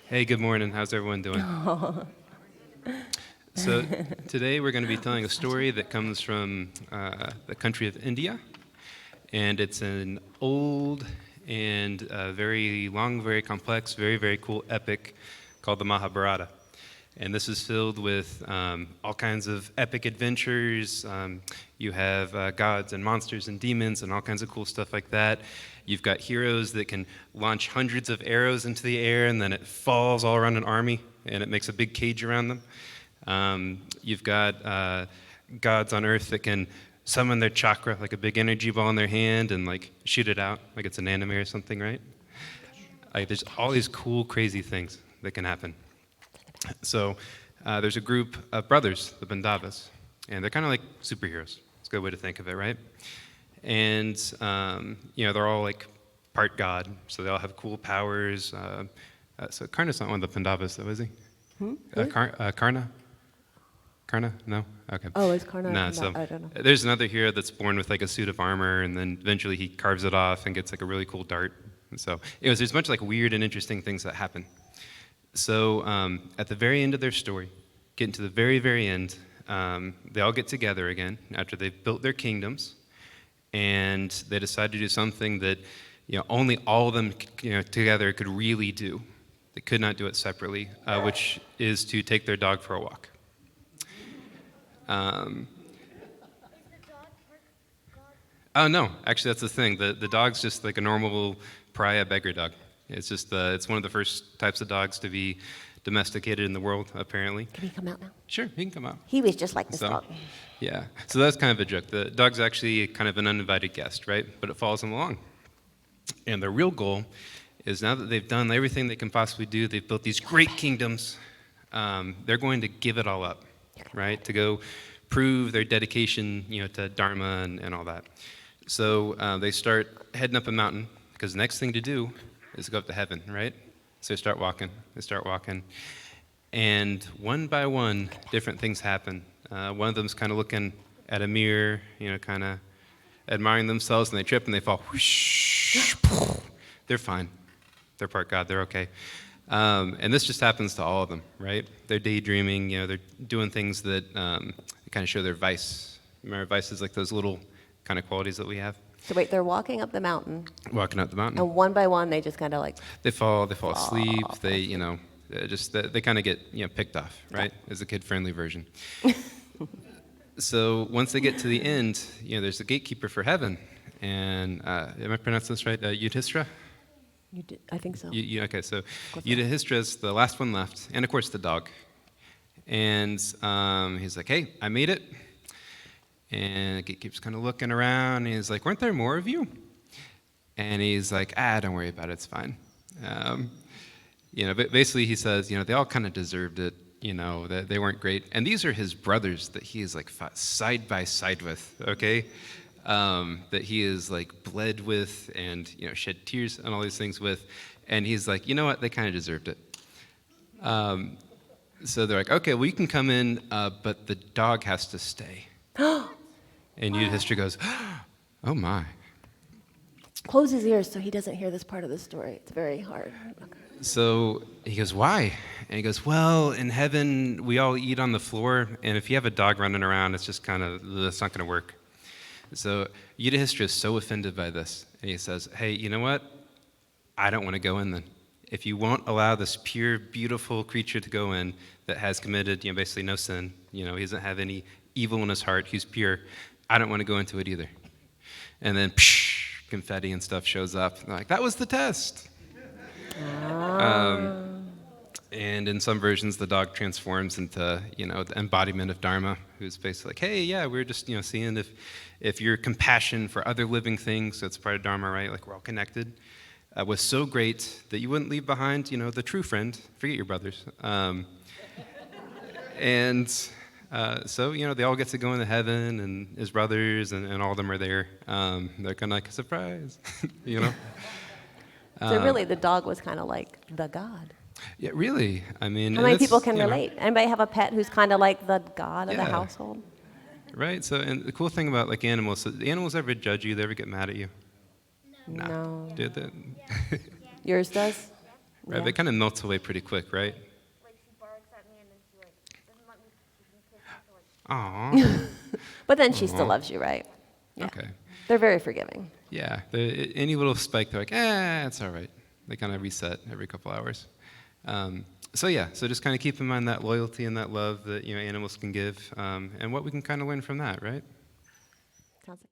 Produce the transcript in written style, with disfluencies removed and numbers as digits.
Hey, good morning. How's everyone doing? So today we're going to be telling a story that comes from the country of India, and it's an old and very long, very complex, very, very cool epic called the Mahabharata. And this is filled with all kinds of epic adventures. You have gods and monsters and demons and all kinds of cool stuff like that. You've got heroes that can launch hundreds of arrows into the air and then it falls all around an army and it makes a big cage around them. You've got gods on earth that can summon their chakra, like a big energy ball in their hand, and like shoot it out like it's an anime or something, right? Like there's all these cool, crazy things that can happen. So there's a group of brothers, the Pandavas, and they're kind of like superheroes. It's a good way to think of it, right? And they're all like part god, so they all have cool powers. So Karna's not one of the Pandavas, though, is he? Karna? Karna? No? Okay. Oh, is Karna? No, No, so I don't know. there's another hero that's born with like a suit of armor, and then eventually he carves it off and gets like a really cool dart. And so there's a bunch of like weird and interesting things that happen. So at the very end of their story, getting to the very, very end, they all get together again after they've built their kingdoms, and they decide to do something that only all of them together could really do. They could not do it separately, which is to take their dog for a walk. Oh no, actually that's the thing. The dog's just like a normal pariah beggar dog. It's just it's one of the first types of dogs to be domesticated in the world, apparently. Can he come out now? Sure, he can come out. He was just like this So, dog. yeah. So that's kind of a joke. The dog's actually kind of an uninvited guest, right? But it follows him along. And their real goal is now that they've done everything they can possibly do, they've built these great kingdoms, they're going to give it all up, right? To go prove their dedication, to Dharma and all that. So they start heading up a mountain, because the next thing to do is to go up to heaven, right? So they start walking, and one by one, different things happen. One of them's kind of looking at a mirror, kind of admiring themselves, and they trip and they fall. Whoosh, they're fine. They're part God. They're okay. And this just happens to all of them, right? They're daydreaming. They're doing things that kind of show their vice. Remember, vice is like those little kind of qualities that we have. So wait, they're walking up the mountain, Walking up the mountain. and one by one, they just kind of like, They fall asleep. They, they kind of get, picked off, right? As a kid-friendly version. So once they get to the end, there's a gatekeeper for heaven, and am I pronouncing this right? Yudhishthira? you did, I think so. Okay, so Yudhishthira's the last one left, and of course the dog. And he's like, "Hey, I made it." And the gatekeeper's kind of looking around, and he's like, "Weren't there more of you?" And he's like, "Don't worry about it, it's fine." But basically he says, they all kind of deserved it, that they weren't great. And these are his brothers that he is like fought side by side with, okay? That he is like bled with and, shed tears and all these things with. And he's like, you know what, they kind of deserved it. So they're like, okay, well, you can come in, but the dog has to stay. And Yudhishthira goes, oh my. Close his ears so he doesn't hear this part of the story. It's very hard. Okay. So he goes, why? And he goes, well, in heaven, we all eat on the floor, and if you have a dog running around, it's just that's not going to work. So Yudhishthira is so offended by this, and he says, hey, you know what? I don't want to go in then. If you won't allow this pure, beautiful creature to go in that has committed, basically no sin, he doesn't have any evil in his heart, he's pure, I don't want to go into it either. And then, confetti and stuff shows up. And they're like, that was the test. And in some versions, the dog transforms into, the embodiment of Dharma, who's basically like, hey, yeah, we're just, seeing if your compassion for other living things, that's part of Dharma, right? Like we're all connected, was so great that you wouldn't leave behind, the true friend. Forget your brothers. So, they all get to go into heaven, and his brothers and all of them are there. They're kind of like a surprise, So really, the dog was kind of like the god. Yeah, really. I mean, How many people can relate? Anybody have a pet who's kind of like the god of the Yeah. household? Right. So, and the cool thing about like animals, so the animals ever judge you? They ever get mad at you? No. Did that? Yours does? right? Yeah. But it kind of melts away pretty quick, right? Like she barks at me and then she like doesn't let me even kiss until like Aw. But then she still Aw. loves you, right? Yeah. Okay. They're very forgiving. Yeah. Any little spike, they're like, it's all right. They kind of reset every couple hours. So just kind of keep in mind that loyalty and that love that animals can give, and what we can kind of learn from that, right? Sounds like